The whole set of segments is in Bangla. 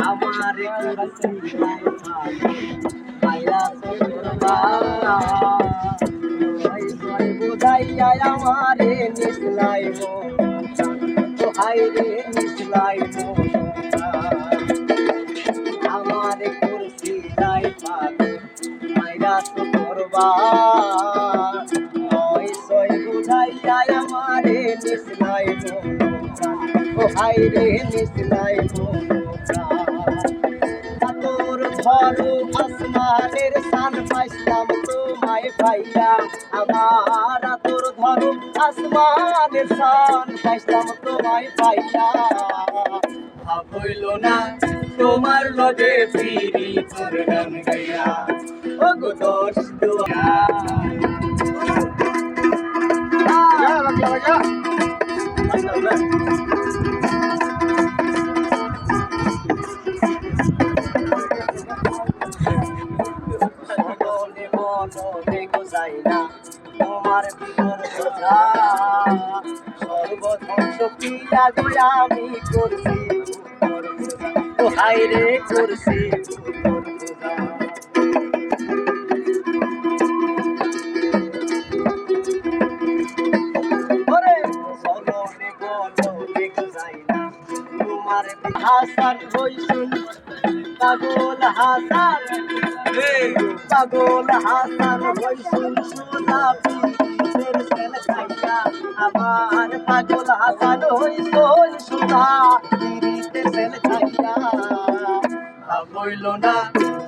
আমার কুরসি নাই মাইরা করবা ওই সই বুঝাইয়া আমারে নিসলাই মো ও হাই রে নিসলাই মো আমার কুরসি নাই মাইরা করবা ওই সই বুঝাইয়া আমারে নিসলাই মো ও হাই রে নিসলাই মো তোর ধরো আসমানের সান পাইলাম তোমায় পাইয়া আমার তোর ধরো আসমানের সান পাইলাম তোমায় পাইয়া হইল না তোমার লগে ফিরি তোর গান গাইয়া ও গো দোষ দুয়া তোমার ভিতর বোঝা সর্বধ্বংস ক্রিয়া গয়া আমি করছি ও হাই রে করছি তোমার হাসান হইছুন পাগল হাসান পাগল হাসান হইছুন সোনা পীরের সেল খাইয়া আমার পাগল হাসান হইছুন সোনা পীরের সেল খাইয়া হইল না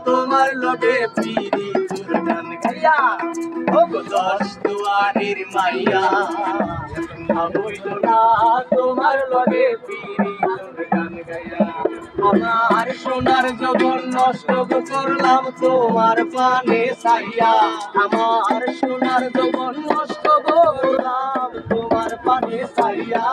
তোমার লগে পিরি তোর গান গাইয়া ও গো দশ দুয়ারের মাইয়া হইল না তোমার লগে পিরি তোর গান গাইয়া আমার সোনার জগন নষ্ট করলাম তোমার পানে চাইয়া আমার সোনার জগন নষ্ট করলাম তোমার পানে চাইয়া